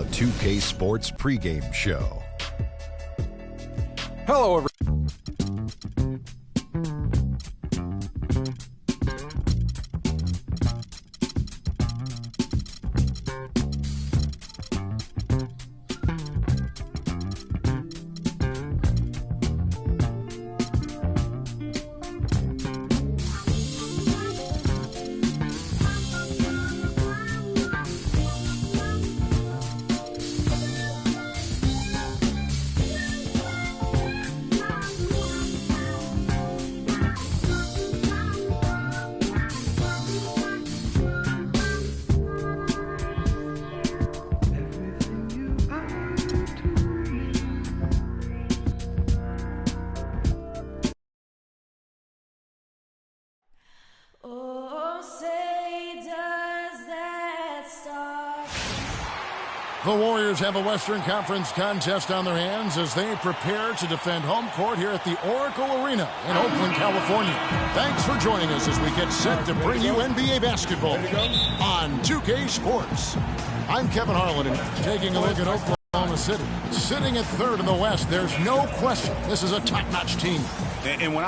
the 2K Sports pregame show. Hello, everyone. The Warriors have a Western Conference contest on their hands as they prepare to defend home court here at the Oracle Arena in Oakland, California. Thanks for joining us as we get set to bring you NBA basketball on 2K Sports. I'm Kevin Harlan, and taking a look at Oklahoma City. Sitting at third in the West, there's no question this is a top-notch team. And when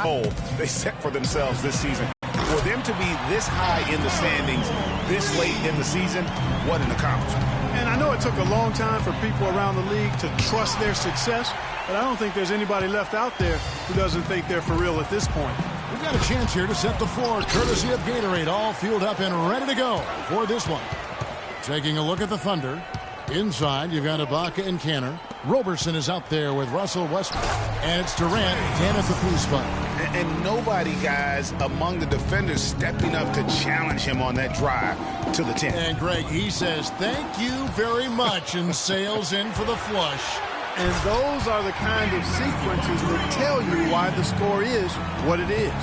they set for themselves this season, for them to be this high in the standings this late in the season, what an accomplishment. And I know it took a long time for people around the league to trust their success, but I don't think there's anybody left out there who doesn't think they're for real at this point. We've got a chance here to set the floor, courtesy of Gatorade, all fueled up and ready to go for this one. Taking a look at the Thunder. Inside, you've got Ibaka and Kanter. Roberson is out there with Russell Westbrook. And it's Durant down at the 3 spot. And nobody, guys, among the defenders stepping up to challenge him on that drive to the 10. And Greg, he says, thank you very much, and sails in for the flush. And those are the kind of sequences that tell you why the score is what it is.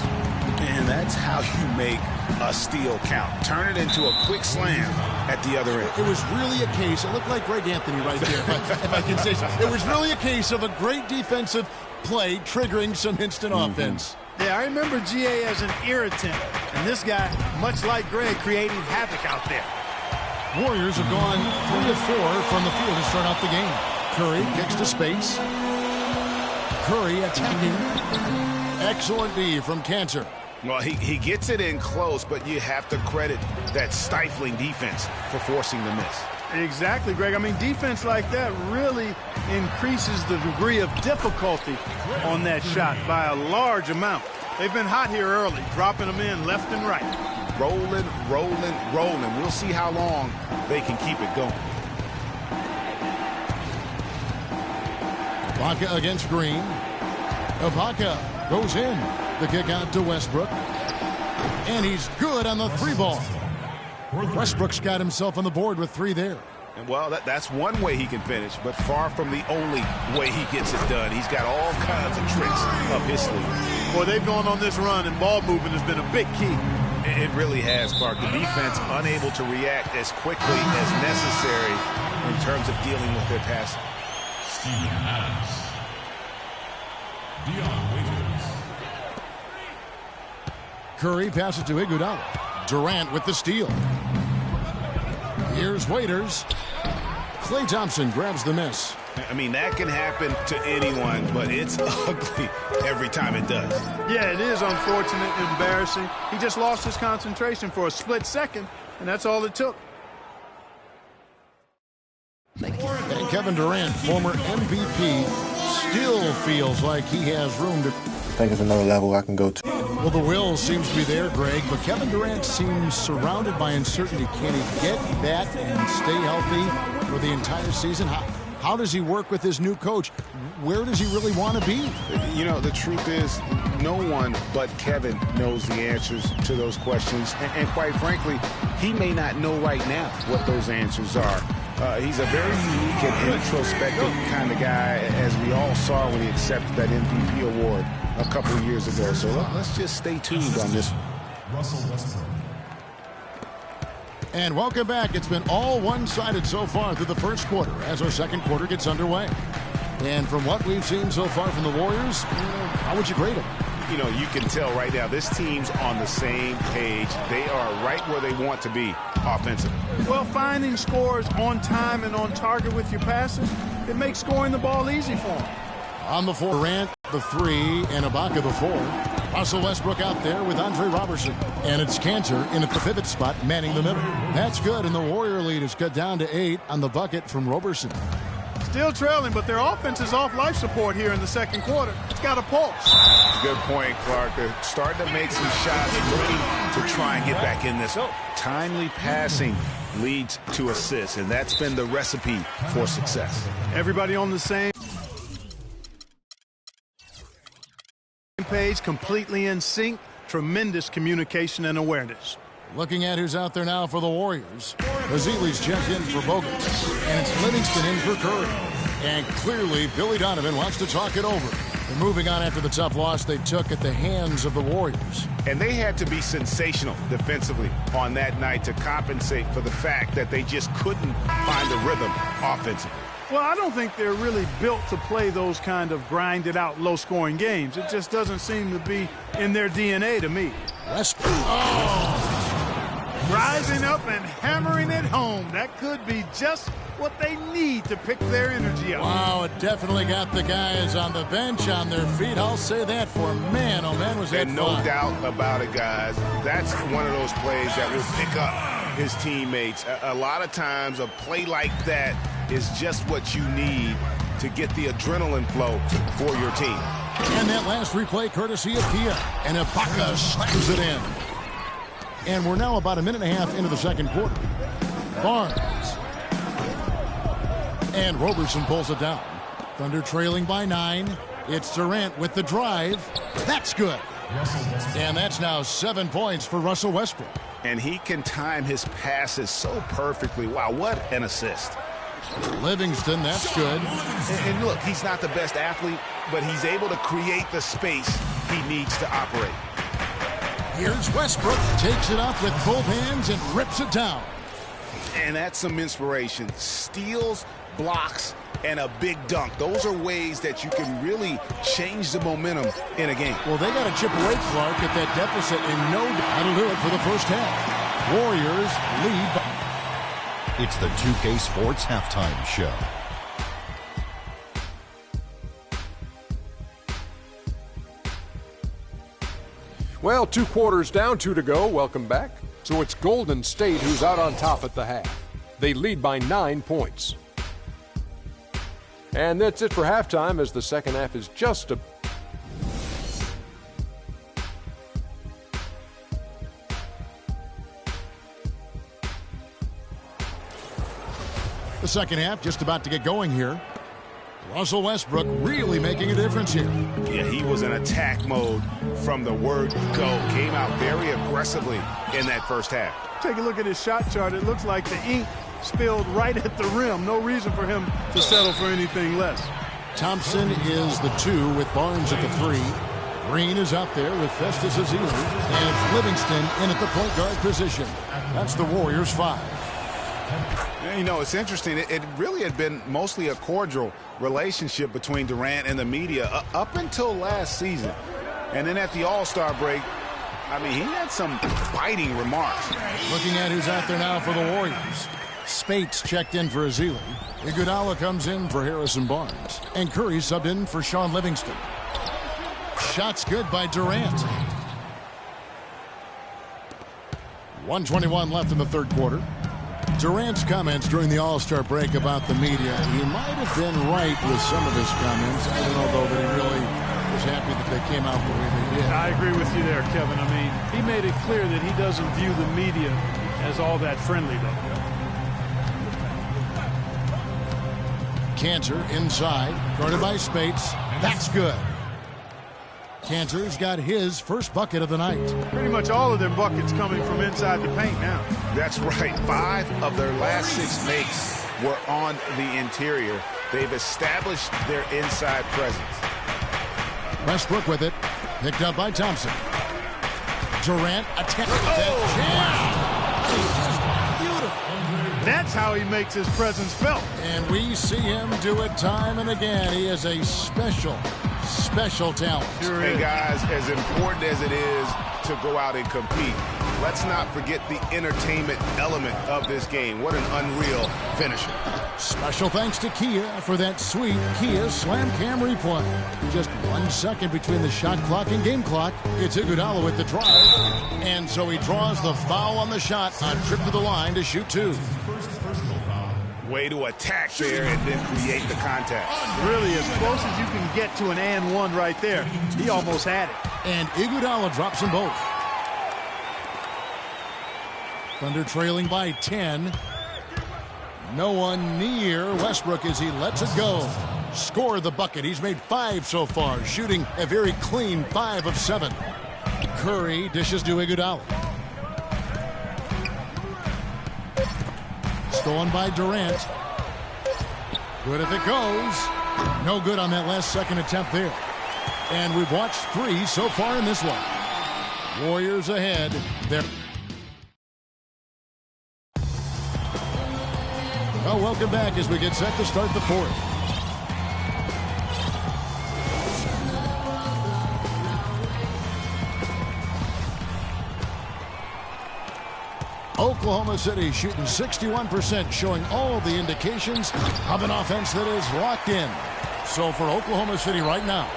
And that's how you make a steal count. Turn it into a quick slam at the other end. It was really a case, it looked like Greg Anthony right there, if I can say so. It was really a case of a great defensive play triggering some instant offense. Yeah, I remember GA as an irritant, and this guy, much like Greg, creating havoc out there. Warriors have gone 3 of 4 from the field to start out the game. Curry kicks to space. Curry attacking. Excellent D from Kanter. Well, he gets it in close, but you have to credit that stifling defense for forcing the miss. Exactly, Greg. I mean, defense like that really increases the degree of difficulty on that shot by a large amount. They've been hot here early, dropping them in left and right. Rolling, rolling, rolling. We'll see how long they can keep it going. Ibaka against Green. Ibaka goes in. The kick out to Westbrook. And he's good on the 3 ball. Westbrook's got himself on the board with 3 there. And well, that's one way he can finish, but far from the only way he gets it done. He's got all kinds of tricks up his sleeve. Boy, they've gone on this run, and ball movement has been a big key. It really has, Clark. The defense unable to react as quickly as necessary in terms of dealing with their passing. Steven Adams. Dion Waiters. Curry passes to Iguodala. Durant with the steal. Here's Waiters. Klay Thompson grabs the miss. I mean, that can happen to anyone, but it's ugly every time it does. Yeah, it is unfortunate and embarrassing. He just lost his concentration for a split second, and that's all it took. And Kevin Durant, former MVP, still feels like he has room to... I think it's another level I can go to. Well, the will seems to be there, Greg, but Kevin Durant seems surrounded by uncertainty. Can he get back and stay healthy for the entire season? How does he work with his new coach? Where does he really want to be? You know, the truth is, no one but Kevin knows the answers to those questions. And quite frankly, he may not know right now what those answers are. He's a very unique and introspective kind of guy, as we all saw when he accepted that MVP award a couple of years ago. So let's just stay tuned on this. Russell Westbrook. And welcome back. It's been all one-sided so far through the first quarter as our second quarter gets underway. And from what we've seen so far from the Warriors, how would you grade them? You know, you can tell right now this team's on the same page. They are right where they want to be offensively. Well, finding scores on time and on target with your passes, it makes scoring the ball easy for them. On the 4, Durant the 3, and Ibaka the 4. Russell Westbrook out there with Andre Robertson. And it's Cantor in at the pivot spot, manning the middle. That's good, and the Warrior lead is cut down to 8 on the bucket from Robertson. Still trailing, but their offense is off life support here in the second quarter. It's got a pulse. Good point, Clark. They're starting to make some shots, looking to try and get back in this. Timely passing leads to assists, and that's been the recipe for success. Everybody on the same page, completely in sync. Tremendous communication and awareness. Looking at who's out there now for the Warriors. Ezeli's checked in for Bogut. And it's Livingston in for Curry. And clearly, Billy Donovan wants to talk it over. They're moving on after the tough loss they took at the hands of the Warriors. And they had to be sensational defensively on that night to compensate for the fact that they just couldn't find the rhythm offensively. Well, I don't think they're really built to play those kind of grinded-out, low-scoring games. It just doesn't seem to be in their DNA to me. Westbrook. Rising up and hammering it home. That could be just what they need to pick their energy up. Wow, it definitely got the guys on the bench on their feet. I'll say that for man. Oh, man, was that fun. And no doubt about it, guys. That's one of those plays that will pick up his teammates. A lot of times, a play like that is just what you need to get the adrenaline flow for your team. And that last replay courtesy of Kia. And Ibaka slams it in. And we're now about a minute and a half into the second quarter. Barnes. And Robertson pulls it down. Thunder trailing by 9. It's Durant with the drive. That's good. And that's now 7 points for Russell Westbrook. And he can time his passes so perfectly. Wow, what an assist. Livingston, that's good. And look, he's not the best athlete, but he's able to create the space he needs to operate. Here's Westbrook, takes it up with both hands and rips it down. And that's some inspiration. Steals, blocks, and a big dunk. Those are ways that you can really change the momentum in a game. Well, they got to chip away, Clark, at that deficit, and no, that'll do it for the first half. Warriors lead by... It's the 2K Sports Halftime Show. Well, 2 quarters down, 2 to go. Welcome back. So it's Golden State who's out on top at the half. They lead by 9 points. And that's it for halftime, as the second half is just a... The second half just about to get going here. Russell Westbrook really making a difference here. Yeah, he was in attack mode from the word go. Came out very aggressively in that first half. Take a look at his shot chart. It looks like the ink spilled right at the rim. No reason for him to settle for anything less. Thompson is the 2 with Barnes at the 3. Green is out there with Festus Ezeli. And it's Livingston in at the point guard position. That's the Warriors' 5. You know, it's interesting. It really had been mostly a cordial relationship between Durant and the media up until last season. And then at the All-Star break, I mean, he had some biting remarks. Looking at who's out there now for the Warriors. Spates checked in for Ezeli. Iguodala comes in for Harrison Barnes. And Curry subbed in for Sean Livingston. Shots good by Durant. 1:21 left in the third quarter. Durant's comments during the All-Star break about the media, he might have been right with some of his comments. I don't know, though, that he really was happy that they came out the way they did. I agree with you there, Kevin. I mean, he made it clear that he doesn't view the media as all that friendly, though. Cantor inside, guarded by Spates. That's good. Cantor's got his first bucket of the night. Pretty much all of their buckets coming from inside the paint now. That's right. 5 of their last 6 makes were on the interior. They've established their inside presence. Westbrook with it. Picked up by Thompson. Durant attempted that jam. Beautiful. That's how he makes his presence felt. And we see him do it time and again. He is a special special talent. Sure Hey, is. guys, as important as it is to go out and compete, let's not forget the entertainment element of this game. What an unreal finisher. Special thanks to Kia for that sweet Kia Slam Cam replay. Just 1 second between the shot clock and game clock. It's Iguodala with the drive. And so he draws the foul on the shot on trip to the line to shoot 2. Way to attack there and then create the contact. Really as close as you can get to an and one right there. He almost had it. And Iguodala drops them both. Thunder trailing by 10. No one near Westbrook as he lets it go. Score the bucket. He's made 5 so far, shooting a very clean 5 of 7. Curry dishes to Iguodala. Stolen by Durant. Good if it goes. No good on that last second attempt there. And we've watched 3 so far in this one. Warriors ahead. They're well, welcome back as we get set to start the 4th. Oklahoma City shooting 61%, showing all the indications of an offense that is locked in. So for Oklahoma City right now,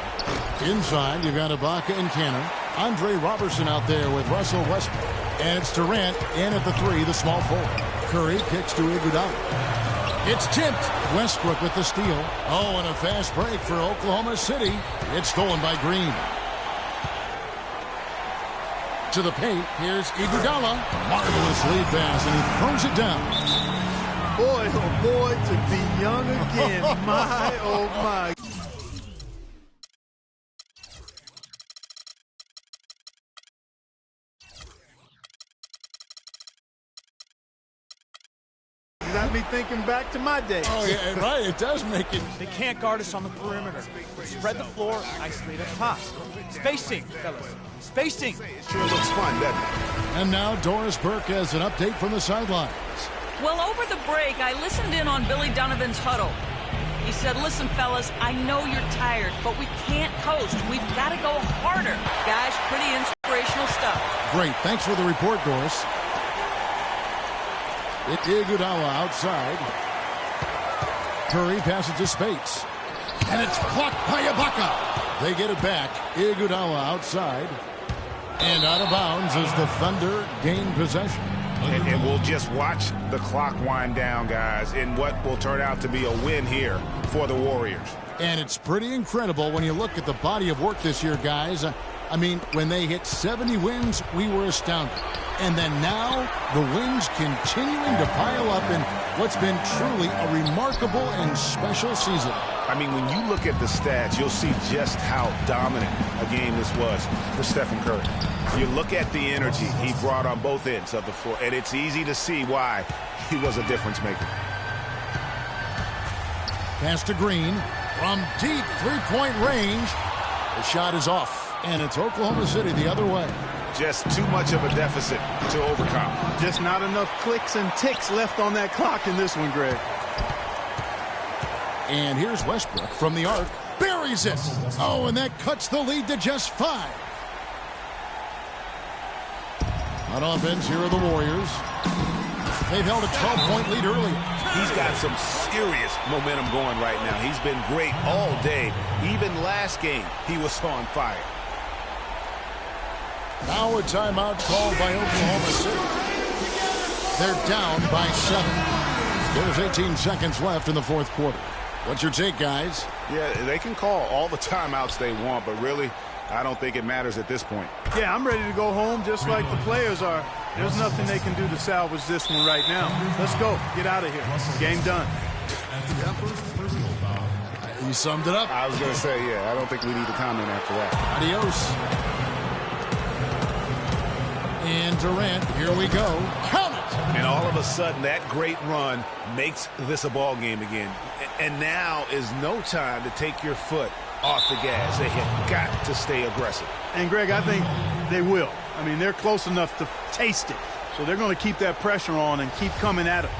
inside you've got Ibaka and Cannon. Andre Robertson out there with Russell Westbrook. And it's Durant in at the 3, the small forward. Curry kicks to Iguodala. It's tipped. Westbrook with the steal. Oh, and a fast break for Oklahoma City. It's stolen by Green. To the paint. Here's Iguodala. Marvelous lead pass, and he throws it down. Boy, oh boy, to be young again. My, oh my. Got me thinking back to my days. Oh, yeah, right. It does make it. They can't guard us on the perimeter. Spread the floor, isolate up top. Spacing, fellas. Spacing. Sure looks fun, doesn't it? And now Doris Burke has an update from the sidelines. Well, over the break, I listened in on Billy Donovan's huddle. He said, listen, fellas, I know you're tired, but we can't coast. We've got to go harder. Guys, pretty inspirational stuff. Great. Thanks for the report, Doris. It's Iguodala outside. Curry passes to Spates. And it's blocked by Ibaka. They get it back. Iguodala outside. And out of bounds as the Thunder gain possession. And we'll just watch the clock wind down, guys, in what will turn out to be a win here for the Warriors. And it's pretty incredible when you look at the body of work this year, guys. I mean, when they hit 70 wins, we were astounded. And then now, the wins continuing to pile up in what's been truly a remarkable and special season. I mean, when you look at the stats, you'll see just how dominant a game this was for Stephen Curry. You look at the energy he brought on both ends of the floor, and it's easy to see why he was a difference maker. Pass to Green from deep three-point range. The shot is off, and it's Oklahoma City the other way. Just too much of a deficit to overcome. Just not enough clicks and ticks left on that clock in this one, Greg. And here's Westbrook from the arc. Buries it. Oh, and that cuts the lead to just 5. On offense, here are the Warriors. They've held a 12-point lead earlier. He's got some serious momentum going right now. He's been great all day. Even last game, he was on fire. Now a timeout called by Oklahoma City. They're down by 7. There's 18 seconds left in the 4th quarter. What's your take, guys? Yeah, they can call all the timeouts they want, but really, I don't think it matters at this point. Yeah, I'm ready to go home just like the players are. There's nothing they can do to salvage this one right now. Let's go. Get out of here. Game done. You summed it up. I was going to say, yeah, I don't think we need to comment after that. Adios. And Durant, here we go. Count it! And all of a sudden, that great run makes this a ball game again. And now is no time to take your foot off the gas. They have got to stay aggressive. And, Greg, I think they will. I mean, they're close enough to taste it. So they're going to keep that pressure on and keep coming at it.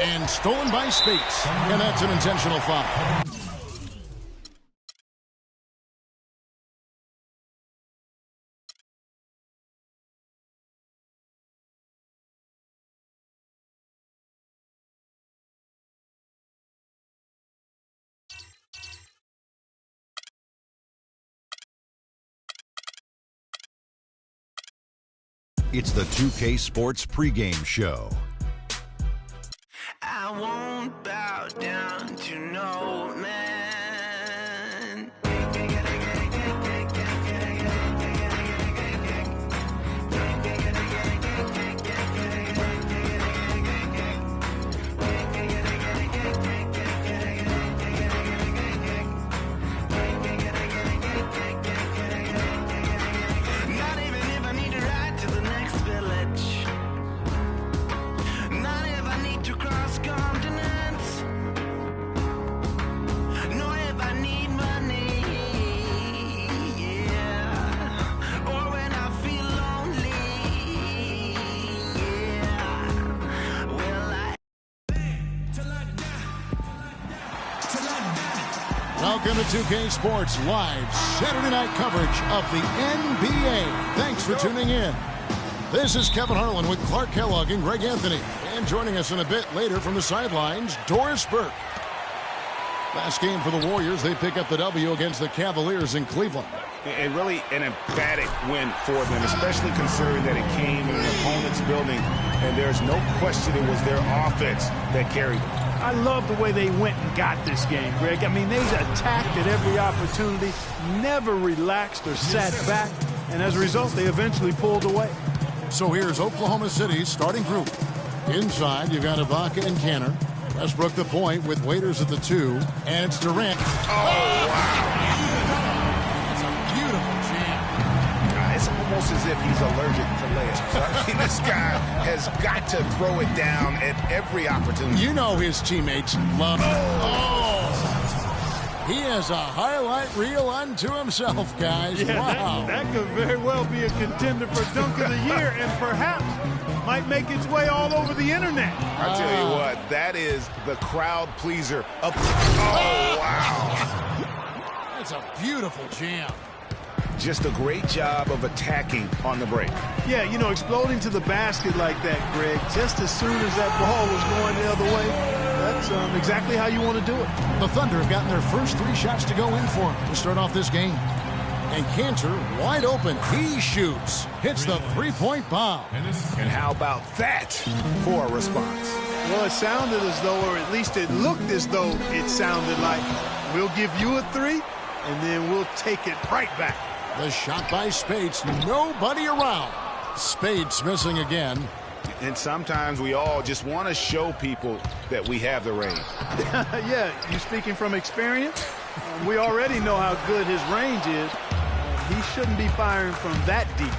And stolen by Spates. And that's an intentional foul. It's the 2K Sports pregame show. I won't bow down to no man. Not even if I need to ride to the next village. Not if I need to cross continents. Nor if I need money. Yeah. Or when I feel lonely. Yeah. Well, Welcome to 2K Sports Live Saturday night coverage of the NBA. Thanks for tuning in. This is Kevin Harlan with Clark Kellogg and Greg Anthony. And joining us in a bit later from the sidelines, Doris Burke. Last game for the Warriors, they pick up the W against the Cavaliers in Cleveland. And really an emphatic win for them, especially considering that it came in an opponent's building, and there's no question it was their offense that carried them. I love the way they went and got this game, Greg. I mean, they attacked at every opportunity, never relaxed or sat back, and as a result, they eventually pulled away. So here's Oklahoma City's starting group. Inside, you've got Ibaka and Kanter. Westbrook the point with Waiters at the 2, and it's Durant. Oh, wow. That's a beautiful jam. It's almost as if he's allergic to layups. I mean, this guy has got to throw it down at every opportunity. You know his teammates love it. Oh! He has a highlight reel unto himself, guys. Yeah, wow. that could very well be a contender for Dunk of the Year and perhaps might make its way all over the internet. I tell you what, that is the crowd pleaser. Oh, wow. That's a beautiful jam. Just a great job of attacking on the break. Yeah, you know, exploding to the basket like that, Greg, just as soon as that ball was going the other way, that's exactly how you want to do it. The Thunder have gotten their first 3 shots to go in for him to start off this game. And Kanter, wide open, he shoots, hits the 3-point bomb. And how about that for a response? Well, it sounded as though, or at least it looked as though it sounded like, we'll give you a 3, and then we'll take it right back. The shot by Spates, nobody around. Spates missing again. And sometimes we all just want to show people that we have the range. Yeah, you speaking from experience? We already know how good his range is. He shouldn't be firing from that deep.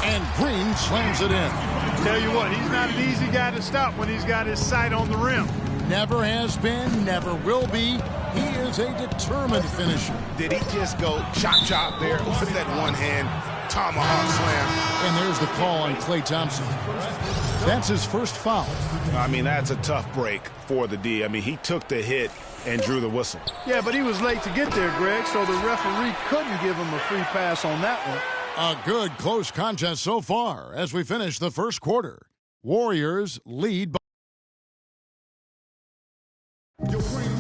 And Green slams it in. Tell you what, he's not an easy guy to stop when he's got his sight on the rim. Never has been, never will be. He is a determined finisher. Did he just go chop there with that one hand tomahawk slam? And there's the call on Klay Thompson. That's his first foul. I mean, that's a tough break for the D. I mean, he took the hit and drew the whistle. Yeah, but he was late to get there, Greg, so the referee couldn't give him a free pass on that one. A good close contest so far as we finish the first quarter. Warriors lead by...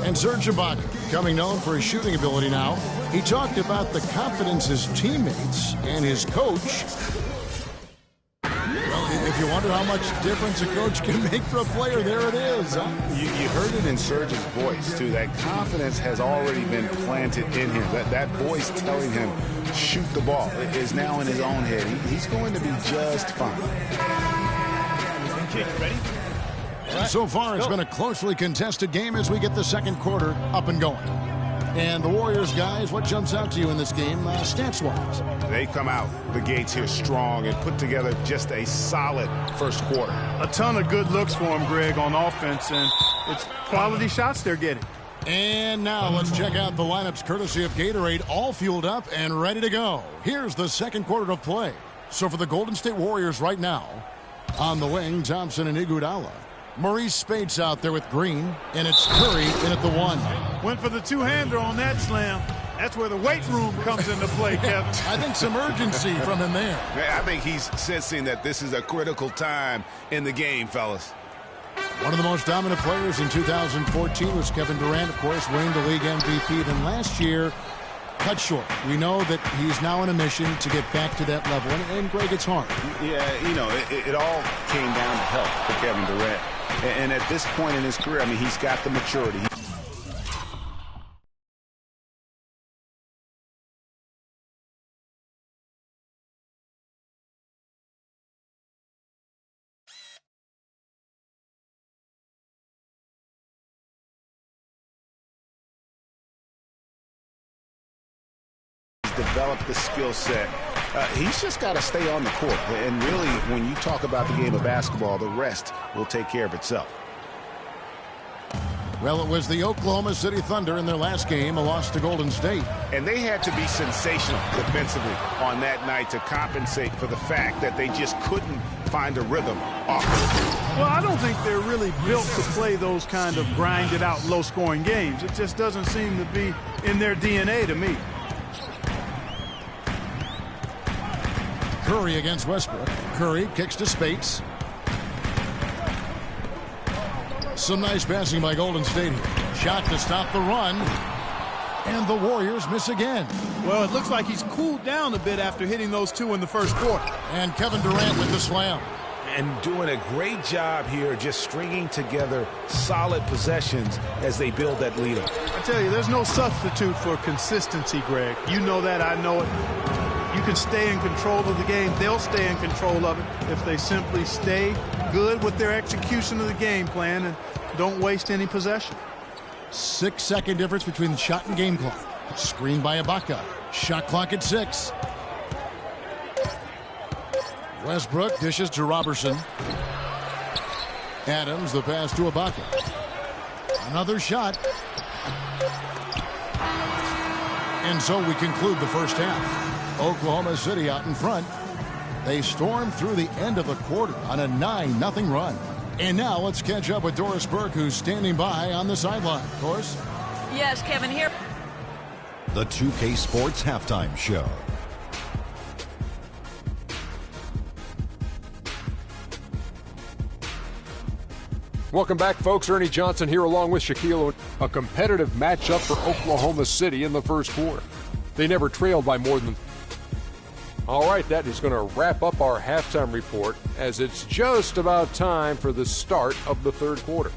And Serge Ibaka, becoming known for his shooting ability now, he talked about the confidence his teammates and his coach. Well, if you wonder how much difference a coach can make for a player, there it is. Huh? You heard it in Serge's voice, too. That confidence has already been planted in him. That voice telling him, shoot the ball, is now in his own head. He's going to be just fine. Okay, ready? And so far, it's been a closely contested game as we get the second quarter up and going. And the Warriors, guys, what jumps out to you in this game, stats-wise? They come out the gates here strong and put together just a solid first quarter. A ton of good looks for him, Greg, on offense, and it's quality shots they're getting. And now let's check out the lineups courtesy of Gatorade, all fueled up and ready to go. Here's the second quarter of play. So for the Golden State Warriors right now, on the wing, Thompson and Iguodala. Maurice Spates out there with Green, and it's Curry in at the 1. Went for the two-hander on that slam. That's where the weight room comes into play, Kevin. I think some urgency from him there. I think he's sensing that this is a critical time in the game, fellas. One of the most dominant players in 2014 was Kevin Durant, of course, winning the league MVP. Then last year, cut short. We know that he's now on a mission to get back to that level. And Greg, it's hard. Yeah, you know, it all came down to health for Kevin Durant. And at this point in his career, I mean, he's got the maturity. Develop the skill set. He's just got to stay on the court. And really, when you talk about the game of basketball, the rest will take care of itself. Well, it was the Oklahoma City Thunder in their last game, a loss to Golden State. And they had to be sensational defensively on that night to compensate for the fact that they just couldn't find a rhythm offensively. Well, I don't think they're really built to play those kind of grinded-out, low-scoring games. It just doesn't seem to be in their DNA to me. Curry against Westbrook. Curry kicks to Spates. Some nice passing by Golden State here. Shot to stop the run. And the Warriors miss again. Well, it looks like he's cooled down a bit after hitting those two in the first quarter. And Kevin Durant with the slam. And doing a great job here just stringing together solid possessions as they build that lead up. I tell you, there's no substitute for consistency, Greg. You know that, I know it. You can stay in control of the game. They'll stay in control of it if they simply stay good with their execution of the game plan and don't waste any possession. 6-second difference between the shot and game clock. Screened by Ibaka. Shot clock at 6. Westbrook dishes to Robertson. Adams, the pass to Ibaka. Another shot. And so we conclude the first half. Oklahoma City out in front. They storm through the end of the quarter on a 9-0 run. And now let's catch up with Doris Burke, who's standing by on the sideline. Doris? Yes, Kevin, here. The 2K Sports Halftime Show. Welcome back, folks. Ernie Johnson here along with Shaquille O'Neal. A competitive matchup for Oklahoma City in the first quarter. They never trailed by more than... All right, that is going to wrap up our halftime report as it's just about time for the start of the third quarter.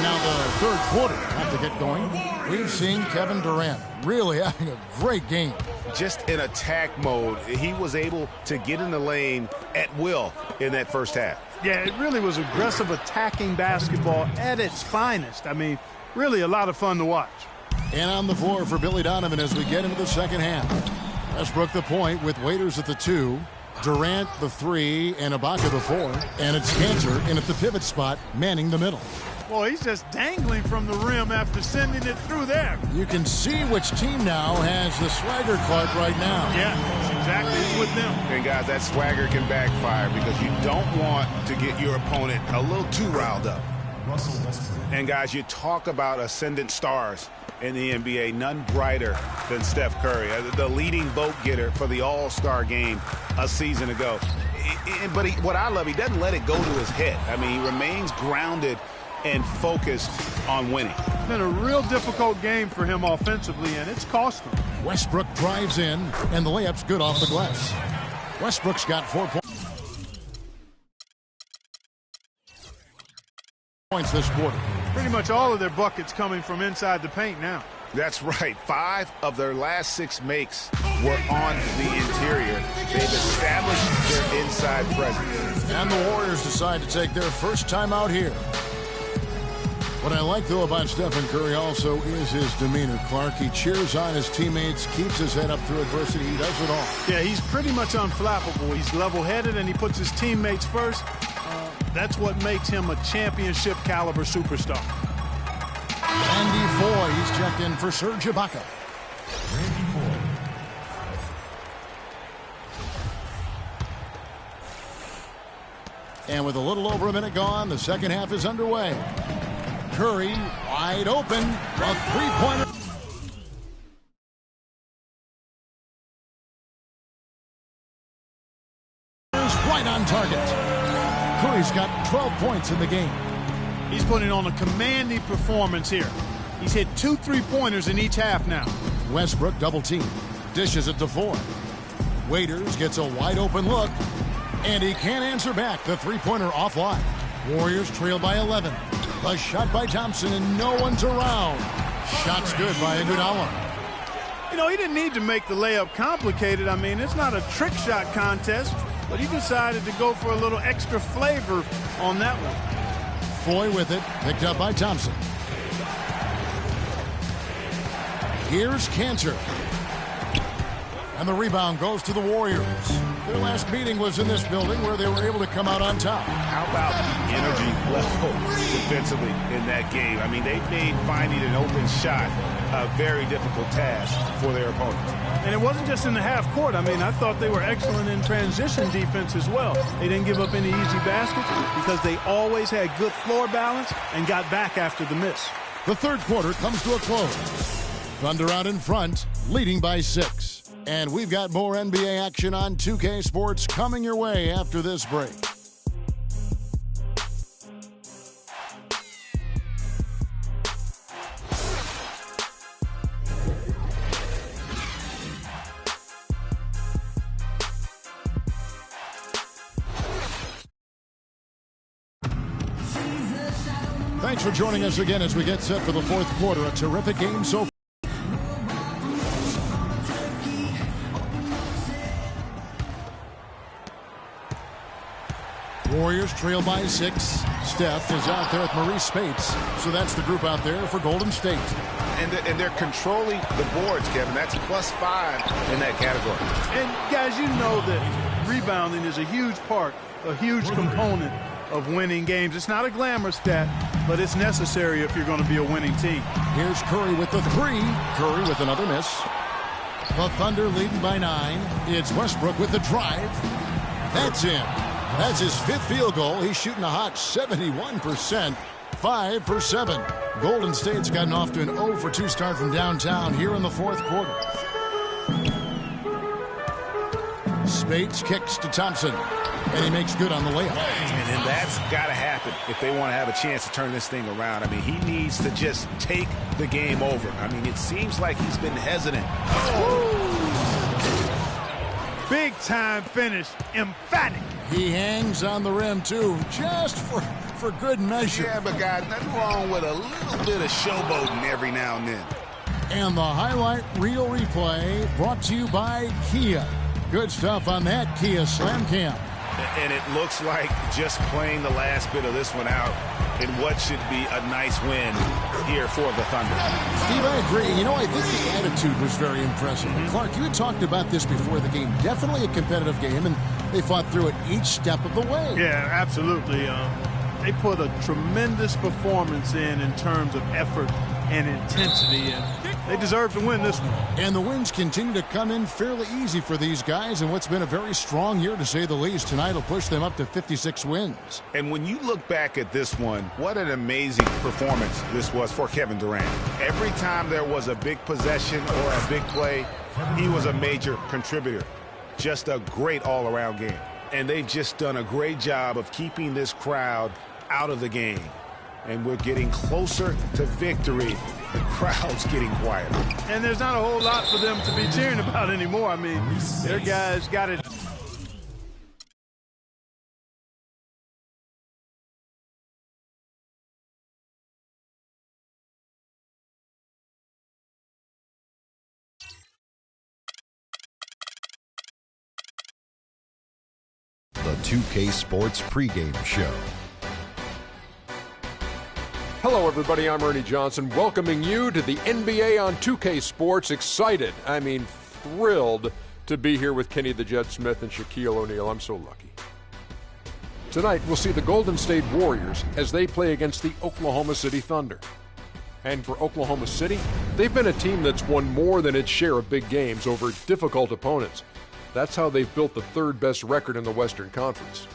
Now the third quarter have to get going. We've seen Kevin Durant really having a great game. Just in attack mode, he was able to get in the lane at will in that first half. Yeah, it really was aggressive attacking basketball at its finest. I mean, really a lot of fun to watch. And on the floor for Billy Donovan as we get into the second half. Westbrook the point with Waiters at the 2. Durant the 3 and Ibaka the 4. And it's Cantor in at the pivot spot, manning the middle. Boy, he's just dangling from the rim after sending it through there. You can see which team now has the swagger Clark right now. Yeah, that's exactly. It's with them. And guys, that swagger can backfire because you don't want to get your opponent a little too riled up. Russell Westbrook. And guys, you talk about ascendant stars in the NBA, none brighter than Steph Curry, the leading vote getter for the All-Star game a season ago. But what I love, he doesn't let it go to his head. I mean, he remains grounded and focused on winning. It's been a real difficult game for him offensively, and it's cost him. Westbrook drives in, and the layup's good off the glass. Westbrook's got 4 points this quarter. Pretty much all of their buckets coming from inside the paint now. That's right. 5 of their last 6 makes were on the interior. They've established their inside presence. And the Warriors decide to take their first time out here. What I like, though, about Stephen Curry also is his demeanor, Clark. He cheers on his teammates, keeps his head up through adversity. He does it all. Yeah, he's pretty much unflappable. He's level-headed, and he puts his teammates first. That's what makes him a championship-caliber superstar. Randy Foye, he's checked in for Serge Ibaka. Randy Foye. And with a little over a minute gone, the second half is underway. Curry wide open, a three-pointer. Right on target. Curry's got 12 points in the game. He's putting on a commanding performance here. He's hit 2 3-pointers in each half now. Westbrook double team. Dishes it to Foye. Waiters gets a wide open look. And he can't answer back. The three-pointer offline. Warriors trail by 11. A shot by Thompson and no one's around. Shot's good by Iguodala. You know, he didn't need to make the layup complicated. I mean, it's not a trick shot contest, but he decided to go for a little extra flavor on that one. Foye with it, picked up by Thompson. Here's Cantor. And the rebound goes to the Warriors. Their last meeting was in this building where they were able to come out on top. How about the energy level defensively in that game? I mean, they made finding an open shot a very difficult task for their opponents. And it wasn't just in the half court. I mean, I thought they were excellent in transition defense as well. They didn't give up any easy baskets because they always had good floor balance and got back after the miss. The third quarter comes to a close. Thunder out in front, leading by 6. And we've got more NBA action on 2K Sports coming your way after this break. Thanks for joining us again as we get set for the fourth quarter. A terrific game so far. Warriors trail by 6. Steph is out there with Maurice Spates. So that's the group out there for Golden State. And they're controlling the boards, Kevin. That's +5 in that category. And, guys, you know that rebounding is a huge part, a huge component of winning games. It's not a glamour stat, but it's necessary if you're going to be a winning team. Here's Curry with the 3. Curry with another miss. The Thunder leading by 9. It's Westbrook with the drive. That's in. That's his 5th field goal. He's shooting a hot 71%. 5 for 7. Golden State's gotten off to an 0 for 2 start from downtown here in the fourth quarter. Spates kicks to Thompson. And he makes good on the layup. And that's got to happen if they want to have a chance to turn this thing around. I mean, he needs to just take the game over. I mean, it seems like he's been hesitant. Big time finish. Emphatic. He hangs on the rim, too, just for good measure. Yeah, but, guys, nothing wrong with a little bit of showboating every now and then. And the highlight reel replay brought to you by Kia. Good stuff on that Kia Slam Cam. And it looks like just playing the last bit of this one out in what should be a nice win here for the Thunder. Steve, I agree. You know, I think the attitude was very impressive. Clark, you had talked about this before the game. Definitely a competitive game, and they fought through it each step of the way. Yeah, absolutely. They put a tremendous performance in terms of effort and intensity, and they deserve to win this one. And the wins continue to come in fairly easy for these guys in what's been a very strong year, to say the least. Tonight will push them up to 56 wins. And when you look back at this one, what an amazing performance this was for Kevin Durant. Every time there was a big possession or a big play, he was a major contributor. Just a great all-around game. And they've just done a great job of keeping this crowd out of the game. And we're getting closer to victory. The crowd's getting quieter. And there's not a whole lot for them to be cheering about anymore. I mean, their guys got it. The 2K Sports pregame show. Hello, everybody. I'm Ernie Johnson, welcoming you to the NBA on 2K Sports. Excited, I mean thrilled to be here with Kenny the Jet Smith and Shaquille O'Neal. I'm so lucky. Tonight, we'll see the Golden State Warriors as they play against the Oklahoma City Thunder. And for Oklahoma City, they've been a team that's won more than its share of big games over difficult opponents. That's how they've built the third best record in the Western Conference.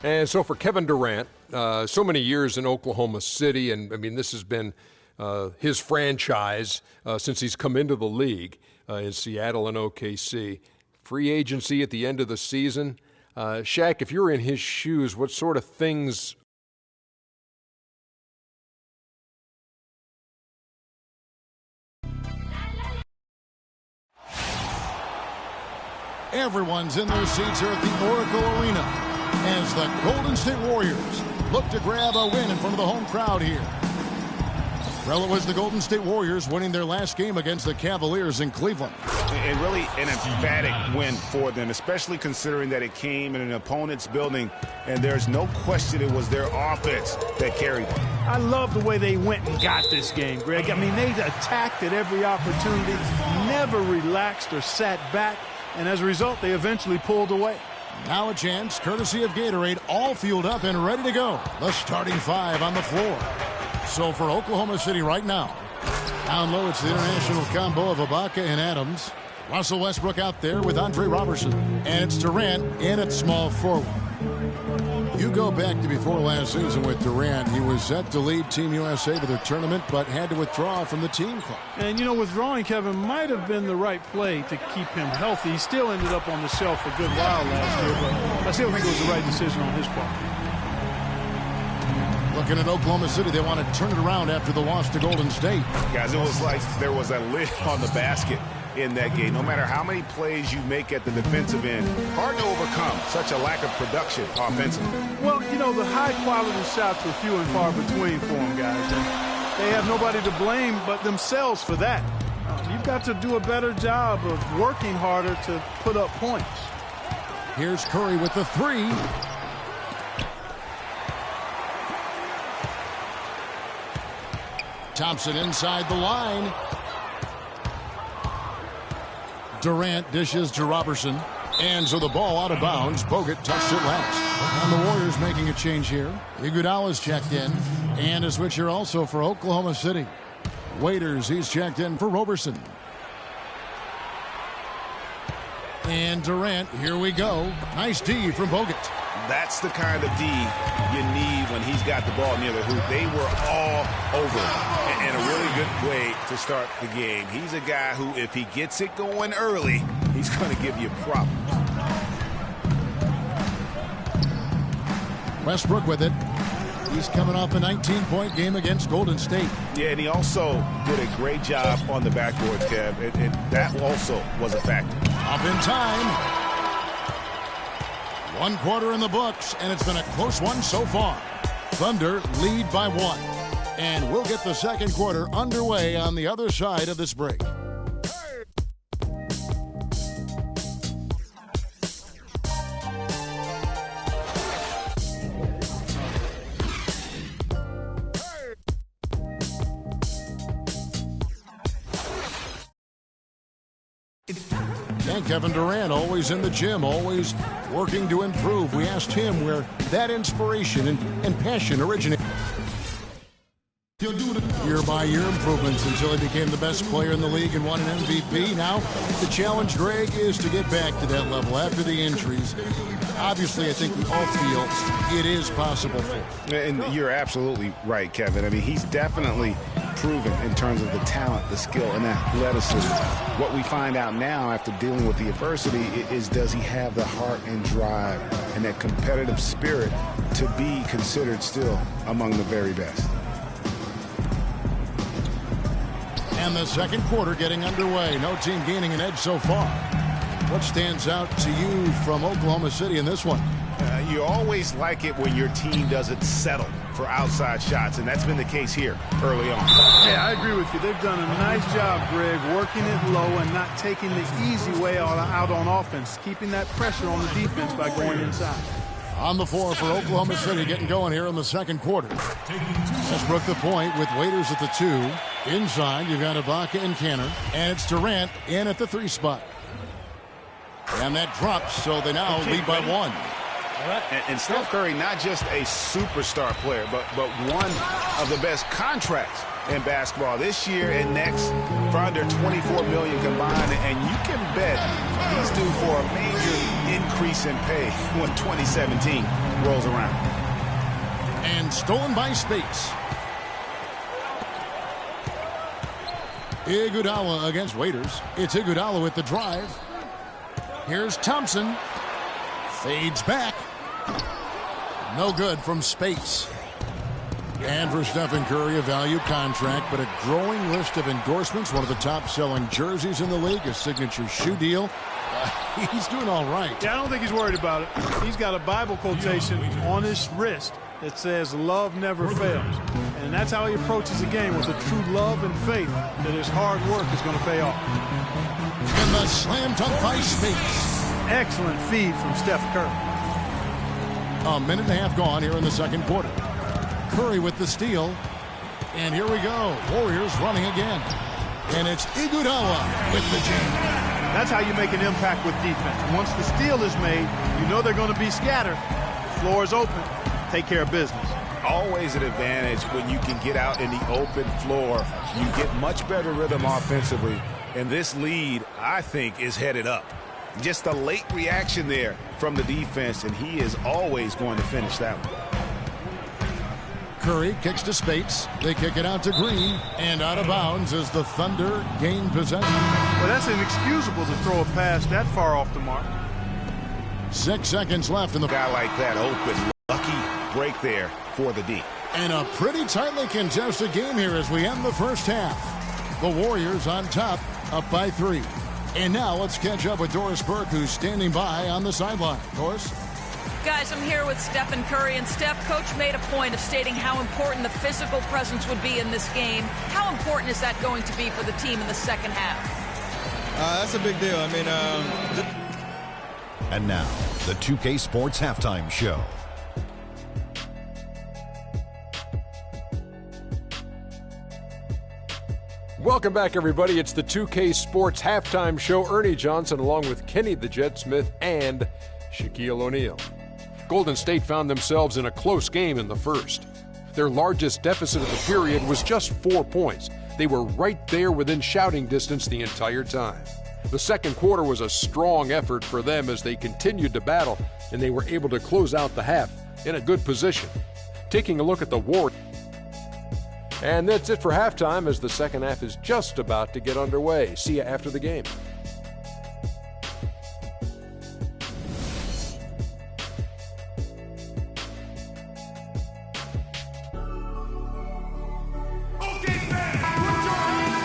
And so for Kevin Durant, so many years in Oklahoma City, and I mean, this has been his franchise since he's come into the league in Seattle and OKC. Free agency at the end of the season. Shaq, if you're in his shoes, what sort of things? Everyone's in their seats here at the Oracle Arena as the Golden State Warriors look to grab a win in front of the home crowd here. Well, it was the Golden State Warriors winning their last game against the Cavaliers in Cleveland. And really an emphatic win for them, especially considering that it came in an opponent's building, and there's no question it was their offense that carried them. I love the way they went and got this game, Greg. I mean, they attacked at every opportunity, never relaxed or sat back, and as a result, they eventually pulled away. Now a chance, courtesy of Gatorade, all fueled up and ready to go. The starting five on the floor. So for Oklahoma City right now, down low it's the international combo of Ibaka and Adams. Russell Westbrook out there with Andre Robertson. And it's Durant in at small forward. You go back to before last season with Durant. He was set to lead Team USA to the tournament, but had to withdraw from the team club. And, you know, withdrawing, Kevin, might have been the right play to keep him healthy. He still ended up on the shelf a good while last year, but I still think it was the right decision on his part. Looking at Oklahoma City, they want to turn it around after the loss to Golden State. Guys, it was like there was a lid on the basket in that game. No matter how many plays you make at the defensive end, hard to overcome such a lack of production offensively. Well, you know, the high-quality shots were few and far between for them, guys. And they have nobody to blame but themselves for that. You've got to do a better job of working harder to put up points. Here's Curry with the three. Thompson inside the line. Durant dishes to Robertson. And so the ball out of bounds. Bogut touched it last. And the Warriors making a change here. Iguodala's checked in. And a switch here also for Oklahoma City. Waiters, he's checked in for Robertson. And Durant, here we go. Nice D from Bogut. That's the kind of D you need when he's got the ball near the hoop. They were all over him. And a really good way to start the game. He's a guy who, if he gets it going early, he's going to give you problems. Westbrook with it. He's coming off a 19-point game against Golden State. Yeah, and he also did a great job on the backboards, Kev. And that also was a factor. Up in time. 1 quarter in the books, and it's been a close one so far. Thunder lead by 1. And we'll get the second quarter underway on the other side of this break. And Kevin Durant, always in the gym, always working to improve. We asked him where that inspiration and passion originated. Year-by-year improvements until he became the best player in the league and won an MVP. Now, the challenge, Greg, is to get back to that level after the injuries. Obviously, I think we all feel it is possible for him. And you're absolutely right, Kevin. I mean, he's definitely proven in terms of the talent, the skill, and athleticism. What we find out now after dealing with the adversity is, does he have the heart and drive and that competitive spirit to be considered still among the very best? And the second quarter getting underway. No team gaining an edge so far. What stands out to you from Oklahoma City in this one? You always like it when your team doesn't settle for outside shots, and that's been the case here early on. Yeah, I agree with you. They've done a nice job, Greg, working it low and not taking the easy way out on offense, keeping that pressure on the defense by going inside. On the floor for Oklahoma City, getting going here in the second quarter. Westbrook the point with Waiters at the 2. Inside, you've got Ibaka and Kanter. And it's Durant in at the 3 spot. And that drops, so they now lead by 1. And Steph Curry, not just a superstar player, but one of the best contracts in basketball this year and next for under $24 million combined. And you can bet he's due for a major increase in pay when 2017 rolls around. And stolen by Spates. Iguodala against Waiters. It's Iguodala with the drive. Here's Thompson. Fades back. No good from Spates. And for Stephen Curry, a valued contract, but a growing list of endorsements. One of the top-selling jerseys in the league, a signature shoe deal. He's doing all right. Yeah, I don't think he's worried about it. He's got a Bible quotation on his wrist that says, "Love never fails." And that's how he approaches the game, with a true love and faith that his hard work is going to pay off. And the slam dunk by Spates. Excellent feed from Steph Curry. A minute and a half gone here in the second quarter. Curry with the steal. And here we go. Warriors running again. And it's Iguodala with the jam. That's how you make an impact with defense. Once the steal is made, you know they're going to be scattered. The floor is open. Take care of business. Always an advantage when you can get out in the open floor. You get much better rhythm offensively. And this lead, I think, is headed up. Just a late reaction there from the defense, and he is always going to finish that one. Curry kicks to Spates. They kick it out to Green, and out of bounds as the Thunder gain possession. Well, that's inexcusable to throw a pass that far off the mark. 6 seconds left in the... Guy like that open. Lucky break there for the D. And a pretty tightly contested game here as we end the first half. The Warriors on top, up by 3. And now let's catch up with Doris Burke, who's standing by on the sideline. Doris? Guys, I'm here with Stephen Curry, and Steph, Coach made a point of stating how important the physical presence would be in this game. How important is that going to be for the team in the second half? That's a big deal. I mean, And now, the 2K Sports Halftime Show. Welcome back, everybody. It's the 2K Sports Halftime Show. Ernie Johnson along with Kenny the Jet Smith and Shaquille O'Neal. Golden State found themselves in a close game in the first. Their largest deficit of the period was just 4 points. They were right there within shouting distance the entire time. The second quarter was a strong effort for them as they continued to battle, and they were able to close out the half in a good position. Taking a look at the Warriors. And that's it for halftime as the second half is just about to get underway. See you after the game.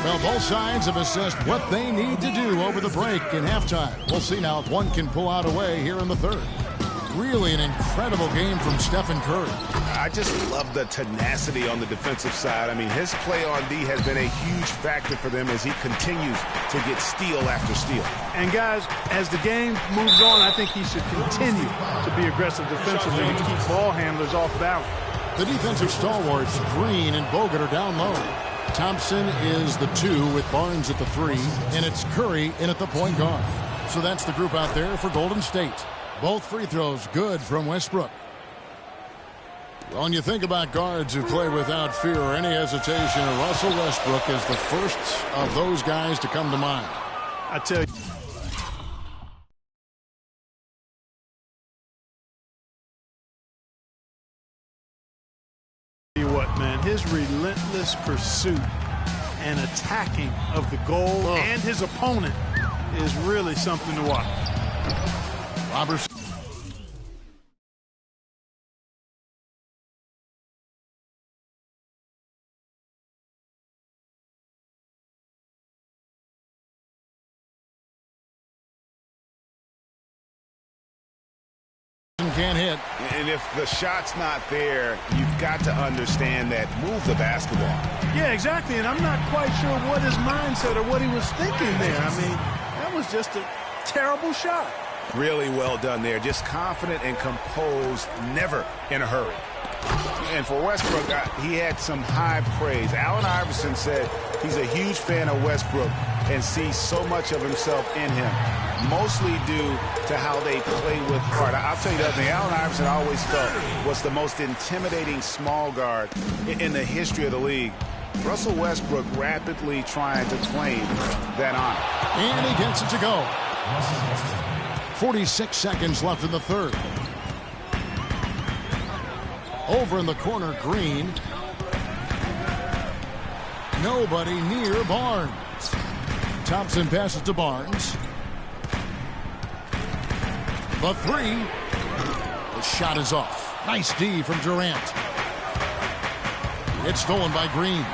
Well, both sides have assessed what they need to do over the break in halftime. We'll see now if one can pull out a way here in the third. Really an incredible game from Stephen Curry. I just love the tenacity on the defensive side. I mean, his play on D has been a huge factor for them as he continues to get steal after steal. And guys, as the game moves on, I think he should continue to be aggressive defensively to keep ball handlers off balance. The defensive stalwarts, Green and Bogut, are down low. Thompson is the 2 with Barnes at the 3, and it's Curry in at the point guard. So that's the group out there for Golden State. Both free throws good from Westbrook. When you think about guards who play without fear or any hesitation, Russell Westbrook is the first of those guys to come to mind. I tell you what, man, his relentless pursuit and attacking of the goal and his opponent is really something to watch. Robertson. Can't hit. And if the shot's not there, you've got to understand that. Move the basketball. Yeah, exactly. And I'm not quite sure what his mindset or what he was thinking there. I mean, that was just a terrible shot. Really well done there. Just confident and composed, never in a hurry. And for Westbrook, he had some high praise. Allen Iverson said he's a huge fan of Westbrook and see so much of himself in him, mostly due to how they play with heart. I'll tell you the other thing, Allen Iverson I always felt was the most intimidating small guard in the history of the league. Russell Westbrook rapidly trying to claim that honor. And he gets it to go. 46 seconds left in the third. Over in the corner, Green. Nobody near Barnes. Thompson passes to Barnes. The three. The shot is off. Nice D from Durant. It's stolen by Green.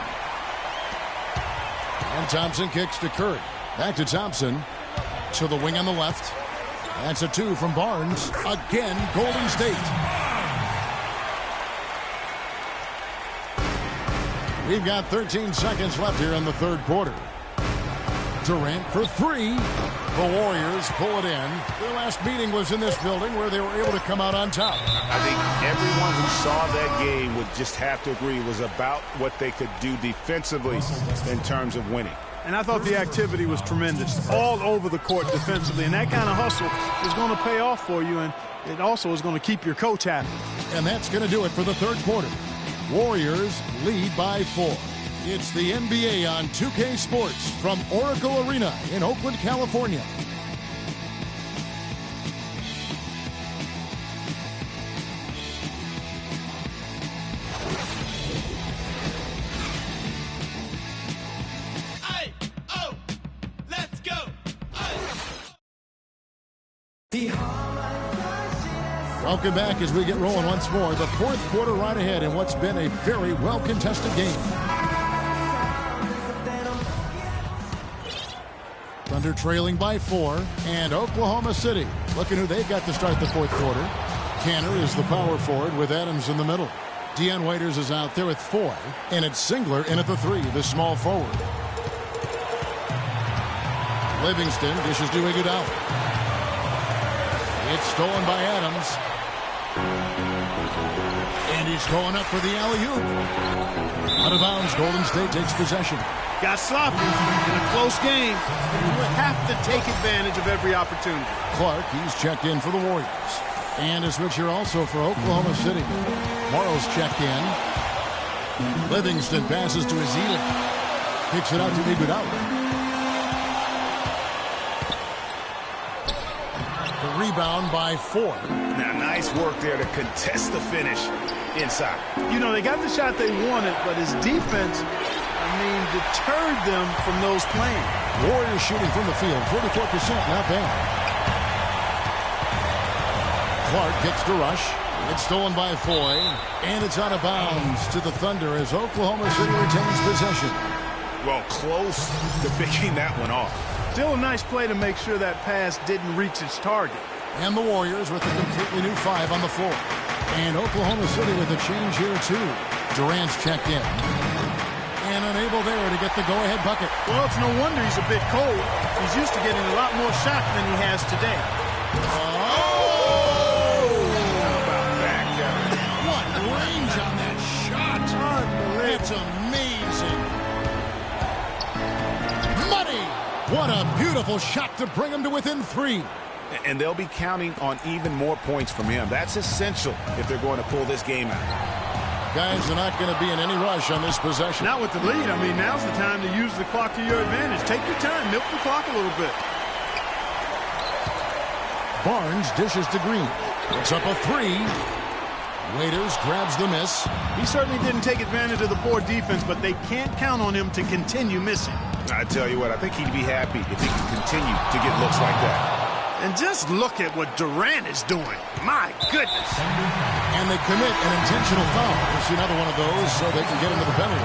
And Thompson kicks to Curry. Back to Thompson. To the wing on the left. That's a two from Barnes. Again, Golden State. We've got 13 seconds left here in the third quarter. Durant for three. The Warriors pull it in. Their last meeting was in this building where they were able to come out on top. I think everyone who saw that game would just have to agree it was about what they could do defensively in terms of winning. And I thought the activity was tremendous. All over the court defensively. And that kind of hustle is going to pay off for you. And it also is going to keep your coach happy. And that's going to do it for the third quarter. Warriors lead by 4. It's the NBA on 2K Sports from Oracle Arena in Oakland, California. Let's go! Welcome back as we get rolling once more. The fourth quarter right ahead in what's been a very well-contested game. Thunder trailing by 4, and Oklahoma City looking who they've got to start the fourth quarter. Kanter is the power forward with Adams in the middle. Dion Waiters is out there with 4, and it's Singler in at the 3, the small forward. Livingston dishes to Iguodala. It's stolen by Adams. And he's going up for the alley-oop. Out of bounds, Golden State takes possession. Got sloppy in a close game. You have to take advantage of every opportunity. Clark, he's checked in for the Warriors. And a switch here also for Oklahoma City. Morrow's checked in. Livingston passes to Ezeli. Kicks it out to Iguodala. Rebound by 4. Now, nice work there to contest the finish inside. You know, they got the shot they wanted, but his defense, deterred them from those playing. Warriors shooting from the field, 44%, not bad. Clark kicks to Rush. It's stolen by Foy, and it's out of bounds to the Thunder as Oklahoma City retains possession. Well, close to picking that one off. Still a nice play to make sure that pass didn't reach its target. And the Warriors with a completely new 5 on the floor. And Oklahoma City with a change here, too. Durant's checked in. And unable there to get the go-ahead bucket. Well, it's no wonder he's a bit cold. He's used to getting a lot more shots than he has today. Oh! How about that, Kevin? What range on that shot. Unbelievable. That's amazing. Money! What a beautiful shot to bring him to within 3. And they'll be counting on even more points from him. That's essential if they're going to pull this game out. Guys are not going to be in any rush on this possession. Not with the lead. Now's the time to use the clock to your advantage. Take your time. Milk the clock a little bit. Barnes dishes to Green. It's up a 3. Waiters grabs the miss. He certainly didn't take advantage of the poor defense, but they can't count on him to continue missing. I tell you what, I think he'd be happy if he could continue to get looks like that. And just look at what Durant is doing. My goodness. And they commit an intentional foul. We'll see another one of those so they can get into the penalty.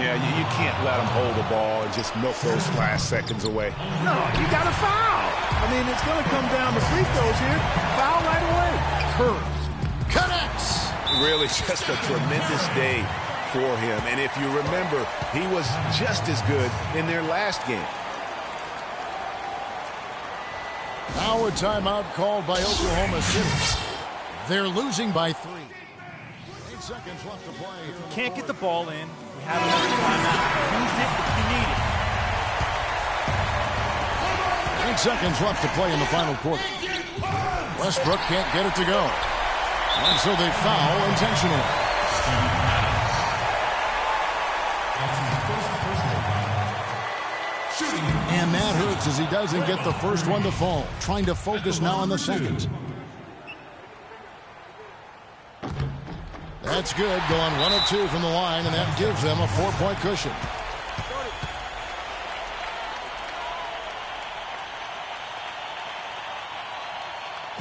Yeah, you can't let them hold the ball and just milk those last seconds away. No, you got to foul. It's going to come down to free throws here. Foul right away. Curry connects. Really just a tremendous day for him. And if you remember, he was just as good in their last game. Now a timeout called by Oklahoma City. They're losing by 3. 8 seconds left to play. Can't get the ball in. We have another timeout. Use it if you need it. 8 seconds left to play in the final quarter. Westbrook can't get it to go. And so they foul intentionally. And that hurts as he doesn't get the first one to fall. Trying to focus now on the second. That's good. Going 1 of 2 from the line, and that gives them a 4-point cushion.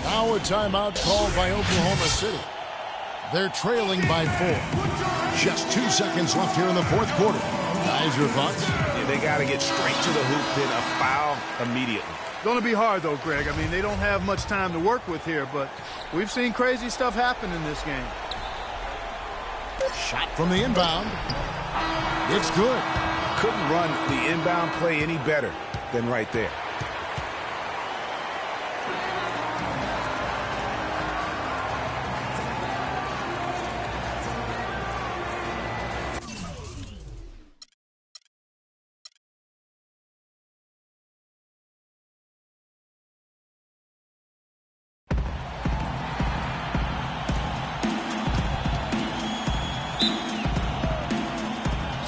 Now a timeout called by Oklahoma City. They're trailing by 4. Just 2 seconds left here in the fourth quarter. Guys, your thoughts? Yeah, they got to get straight to the hoop, then a foul immediately. Going to be hard, though, Greg. I mean, they don't have much time to work with here, but we've seen crazy stuff happen in this game. Shot from the inbound. It's good. Couldn't run the inbound play any better than right there.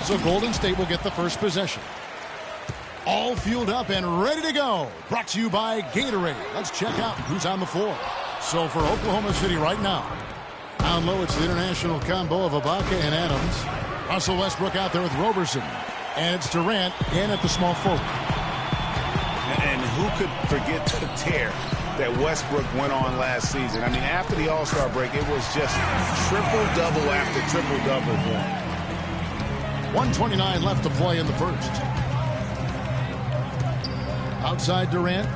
So Golden State will get the first possession. All fueled up and ready to go. Brought to you by Gatorade. Let's check out who's on the floor. So for Oklahoma City right now, down low it's the international combo of Ibaka and Adams. Russell Westbrook out there with Roberson. And it's Durant in at the small forward. And who could forget the tear that Westbrook went on last season? I mean, after the All-Star break, it was just triple-double after triple-double for him. 1:29 left to play in the first. Outside Durant.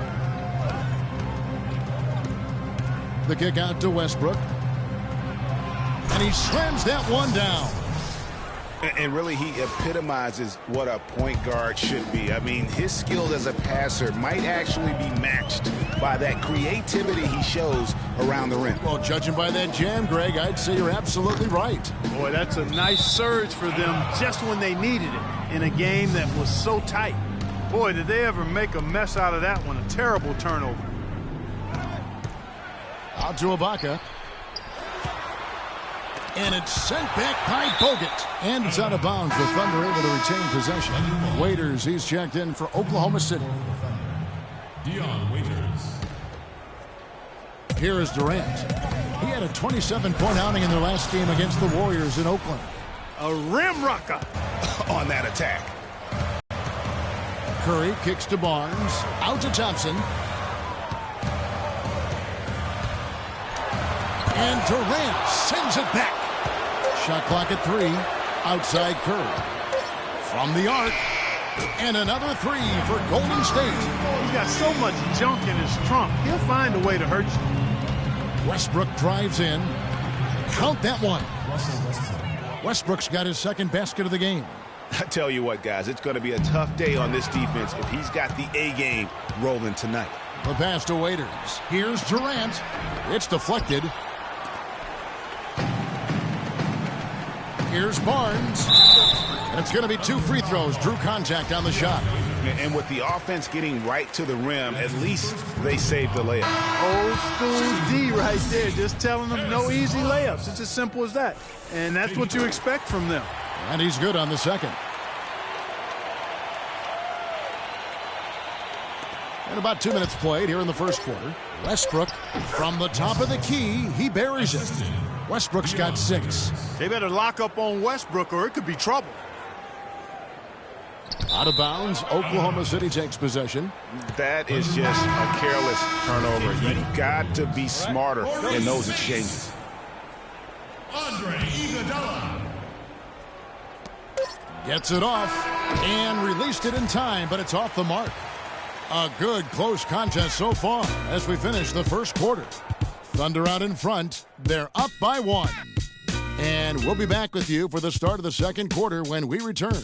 The kick out to Westbrook. And he slams that one down. And really, he epitomizes what a point guard should be. I mean, his skill as a passer might actually be matched by that creativity he shows around the rim. Well, judging by that jam, Greg, I'd say you're absolutely right. Boy, that's a nice surge for them just when they needed it in a game that was so tight. Boy, did they ever make a mess out of that one. A terrible turnover. Out to Ibaka. And it's sent back by Bogut. And it's out of bounds. The Thunder able to retain possession. Waiters, he's checked in for Oklahoma City. Dion Waiters. Here is Durant. He had a 27-point outing in their last game against the Warriors in Oakland. A rim rocker on that attack. Curry kicks to Barnes. Out to Thompson. And Durant sends it back. Shot clock at 3. Outside Curry. From the arc. And another 3 for Golden State. He's got so much junk in his trunk. He'll find a way to hurt you. Westbrook drives in. Count that one. Westbrook's got his second basket of the game. I tell you what, guys, it's going to be a tough day on this defense if he's got the A game rolling tonight. The pass to Waiters. Here's Durant. It's deflected. Here's Barnes. And it's going to be 2 free throws. Drew contact on the shot. And with the offense getting right to the rim, at least they saved the layup. Old school D right there, just telling them no easy layups. It's as simple as that. And that's what you expect from them. And he's good on the second. And about 2 minutes played here in the first quarter. Westbrook from the top of the key. He buries it. Westbrook's got 6. They better lock up on Westbrook or it could be trouble. Out of bounds. Oklahoma City takes possession. That is just a careless turnover. You've got to be smarter in those exchanges. Andre Iguodala. Gets it off and released it in time, but it's off the mark. A good close contest so far as we finish the first quarter. Thunder out in front. They're up by 1. And we'll be back with you for the start of the second quarter when we return.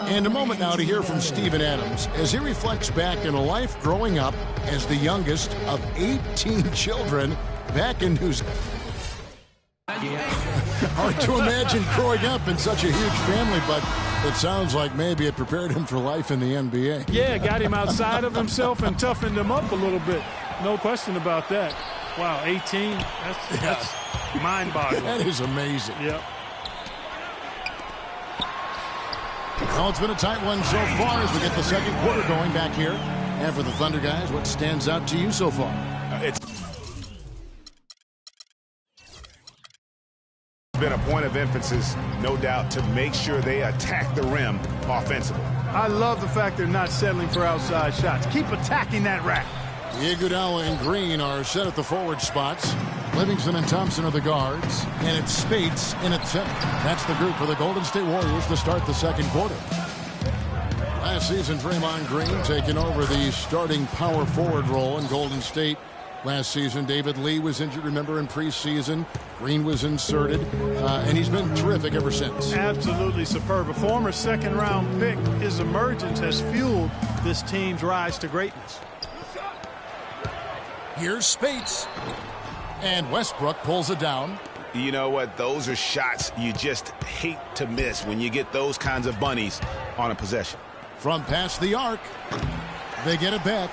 And a moment now to hear from Steven Adams as he reflects back on a life growing up as the youngest of 18 children back in New Zealand. Hard to imagine growing up in such a huge family, but it sounds like maybe it prepared him for life in the NBA. Yeah, got him outside of himself and toughened him up a little bit. No question about that. Wow, 18, that's mind-boggling. That is amazing. Yep. Well, it's been a tight one so far as we get the second quarter going back here. And for the Thunder guys, what stands out to you so far? It's been a point of emphasis, no doubt, to make sure they attack the rim offensively. I love the fact they're not settling for outside shots. Keep attacking that rack. Iguodala and Green are set at the forward spots. Livingston and Thompson are the guards. And it's Spates in at center. That's the group for the Golden State Warriors to start the second quarter. Last season, Draymond Green taking over the starting power forward role in Golden State. Last season, David Lee was injured, remember, in preseason. Green was inserted, and he's been terrific ever since. Absolutely superb. A former second-round pick, his emergence has fueled this team's rise to greatness. Here's Spates. And Westbrook pulls it down. You know what? Those are shots you just hate to miss when you get those kinds of bunnies on a possession. From past the arc, they get it back.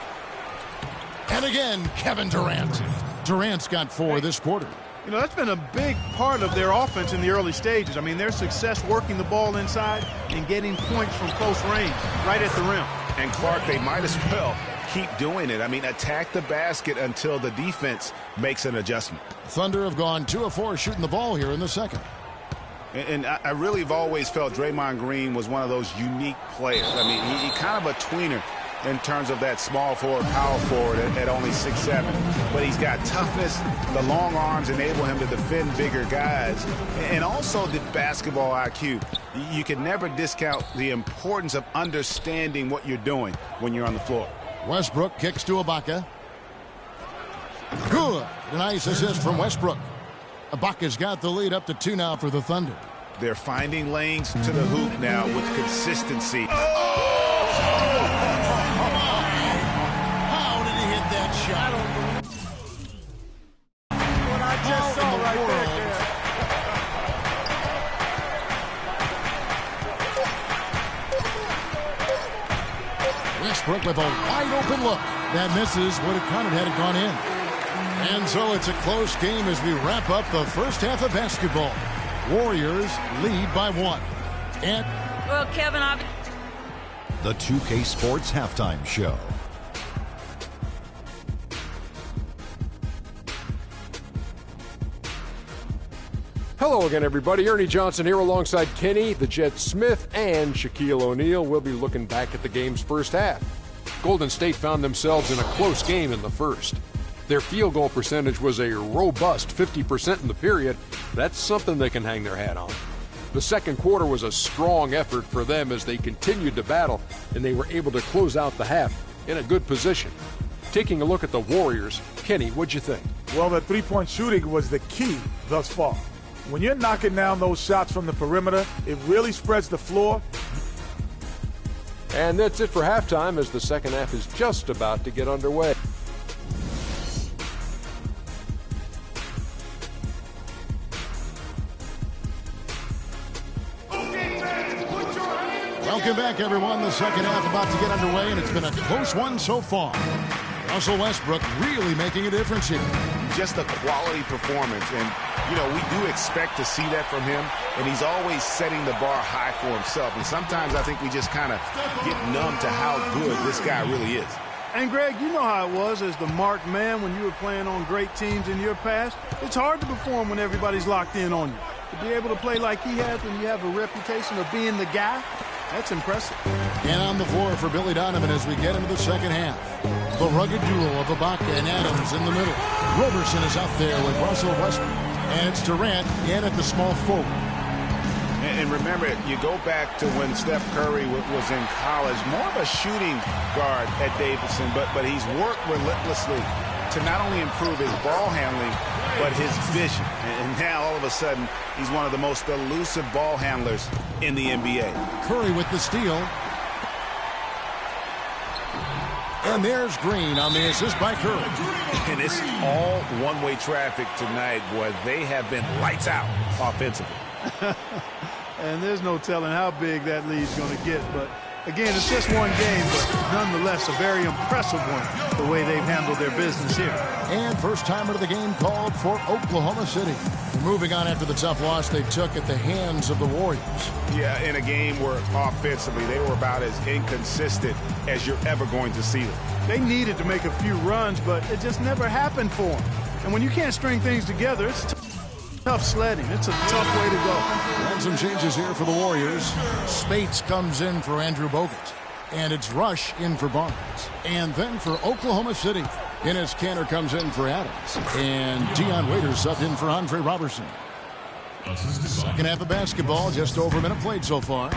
And again, Kevin Durant. Durant's got 4 this quarter. You know, that's been a big part of their offense in the early stages. I mean, their success working the ball inside and getting points from close range, right at the rim. And Clark, they might as well keep doing it. I mean, attack the basket until the defense makes an adjustment. Thunder have gone 2 of 4 shooting the ball here in the second. And I really have always felt Draymond Green was one of those unique players. I mean, he kind of a tweener in terms of that small forward, power forward at only 6'7". But he's got toughness. The long arms enable him to defend bigger guys. And also the basketball IQ. You can never discount the importance of understanding what you're doing when you're on the floor. Westbrook kicks to Ibaka. Good. A nice assist from Westbrook. Ibaka's got the lead up to 2 now for the Thunder. They're finding lanes to the hoop now with consistency. How did he hit that shot? What I just saw right there. Westbrook with a wide open look. That misses. Would have counted had it gone in. And so it's a close game as we wrap up the first half of basketball. Warriors lead by 1. And well, Kevin, The 2K Sports Halftime Show. Hello again, everybody. Ernie Johnson here alongside Kenny, the Jet Smith, and Shaquille O'Neal. We'll be looking back at the game's first half. Golden State found themselves in a close game in the first. Their field goal percentage was a robust 50% in the period. That's something they can hang their hat on. The second quarter was a strong effort for them as they continued to battle, and they were able to close out the half in a good position. Taking a look at the Warriors, Kenny, what'd you think? Well, the three-point shooting was the key thus far. When you're knocking down those shots from the perimeter, it really spreads the floor. And that's it for halftime as the second half is just about to get underway. welcome back, everyone. The second half about to get underway, and it's been a close one so far. Russell Westbrook really making a difference here. Just a quality performance, and you know, we do expect to see that from him, and he's always setting the bar high for himself. And sometimes I think we just kind of get numb to how good this guy really is. And Greg, you know how it was as the marked man when you were playing on great teams in your past. It's hard to perform when everybody's locked in on you. To be able to play like he has when you have a reputation of being the guy, that's impressive. And on the floor for Billy Donovan as we get into the second half. The rugged duo of Ibaka and Adams in the middle. Roberson is out there with Russell Westbrook. And it's Durant in at the small forward. And remember, you go back to when Steph Curry was in college, more of a shooting guard at Davidson, but he's worked relentlessly to not only improve his ball handling, but his vision. And now, all of a sudden, he's one of the most elusive ball handlers in the NBA. Curry with the steal. And there's Green on the assist by Curry. And it's all one-way traffic tonight, boy. They have been lights out offensively. And there's no telling how big that lead's going to get. But, again, it's just one game, but nonetheless a very impressive one, the way they've handled their business here. And first timer of the game called for Oklahoma City. Moving on after the tough loss they took at the hands of the Warriors. Yeah, in a game where offensively they were about as inconsistent as you're ever going to see them. They needed to make a few runs, but it just never happened for them. And when you can't string things together, it's tough sledding. It's a tough way to go. And some changes here for the Warriors. Spates comes in for Andrew Bogut. And it's Rush in for Barnes. And then for Oklahoma City, Enes Kanter comes in for Adams. And Dion Waiters subbed in for Andre Robertson. Second half of basketball, just over a minute played so far.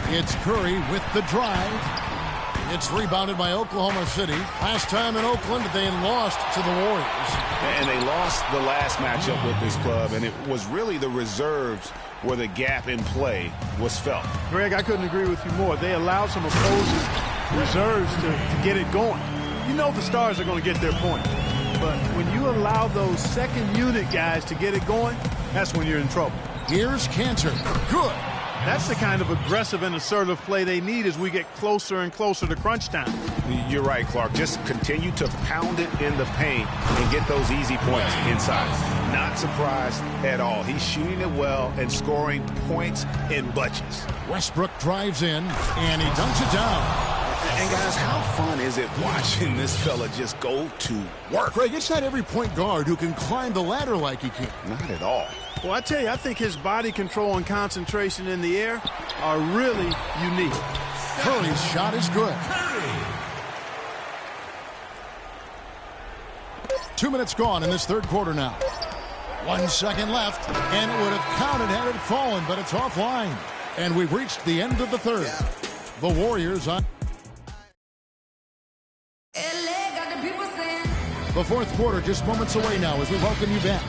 It's Curry with the drive. It's rebounded by Oklahoma City. Last time in Oakland, they lost to the Warriors. And they lost the last matchup with this club, and it was really the reserves where the gap in play was felt. Greg, I couldn't agree with you more. They allowed some opposing reserves to get it going. You know the stars are going to get their point. But when you allow those second unit guys to get it going, that's when you're in trouble. Here's Kanter. Good. That's the kind of aggressive and assertive play they need as we get closer and closer to crunch time. You're right, Clark. Just continue to pound it in the paint and get those easy points inside. Not surprised at all. He's shooting it well and scoring points in bunches. Westbrook drives in, and he dunks it down. And, guys, how fun is it watching this fella just go to work? Craig, it's not every point guard who can climb the ladder like he can. Not at all. Well, I tell you, I think his body control and concentration in the air are really unique. Curry's shot is good. 2 minutes gone in this third quarter now. 1 second left, and it would have counted had it fallen, but it's offline. And we've reached the end of the third. The Warriors on the fourth quarter, just moments away now as we welcome you back.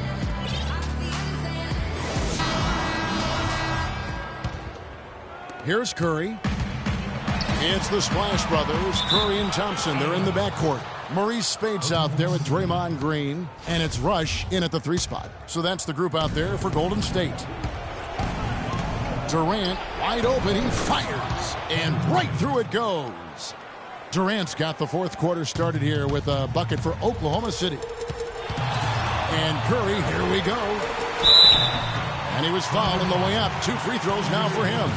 Here's Curry. It's the Splash Brothers, Curry and Thompson. They're in the backcourt. Maurice Spates out there with Draymond Green. And it's Rush in at the 3 spot. So that's the group out there for Golden State. Durant wide open. He fires. And right through it goes. Durant's got the fourth quarter started here with a bucket for Oklahoma City. And Curry, here we go. And he was fouled on the way up. 2 free throws now for him.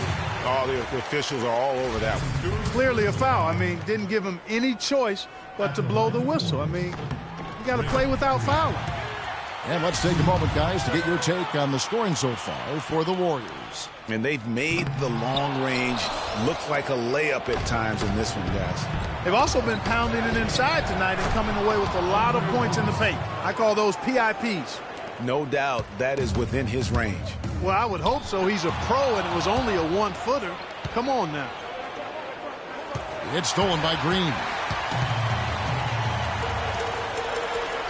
Oh, the officials are all over that one. Clearly a foul. I mean, didn't give him any choice but to blow the whistle. I mean, you got to play without fouling. And let's take a moment, guys, to get your take on the scoring so far for the Warriors. And they've made the long range look like a layup at times in this one, guys. They've also been pounding it inside tonight and coming away with a lot of points in the paint. I call those PIPs. No doubt that is within his range. Well, I would hope so. He's a pro, and it was only a 1-footer. Come on now. It's stolen by Green.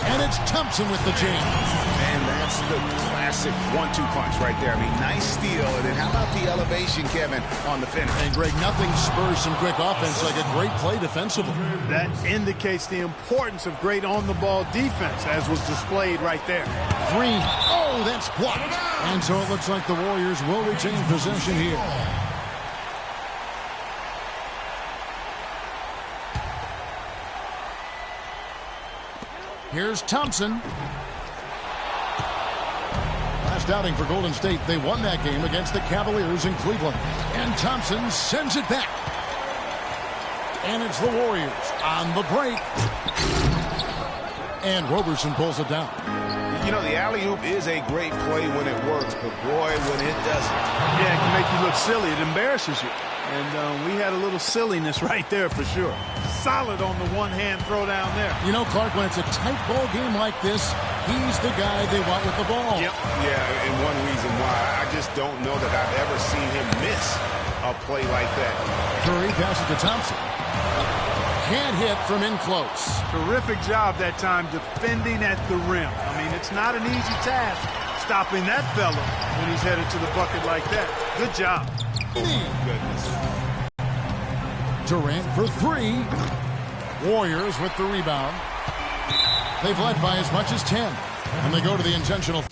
And it's Thompson with the jam. And that's the classic 1-2 punch right there. I mean, nice steal. And then how about the elevation, Kevin, on the finish? And, Greg, nothing spurs some quick offense like a great play defensively. That indicates the importance of great on-the-ball defense, as was displayed right there. Green. Oh, that's blocked. And so it looks like the Warriors will retain possession here. Here's Thompson. Last outing for Golden State, they won that game against the Cavaliers in Cleveland. And Thompson sends it back. And it's the Warriors on the break. And Roberson pulls it down. You know, the alley-oop is a great play when it works, but boy, when it doesn't. Yeah, it can make you look silly. It embarrasses you. And we had a little silliness right there for sure. Solid on the one-hand throw down there. You know, Clark, when it's a tight ball game like this, he's the guy they want with the ball. Yep. Yeah, and one reason why I just don't know that I've ever seen him miss a play like that. Curry passes to Thompson. can't hit from in close. Terrific job that time defending at the rim. I mean, it's not an easy task stopping that fella when he's headed to the bucket like that. Good job. Goodness. Durant for three. Warriors with the rebound. They've led by as much as 10. And they go to the intentional.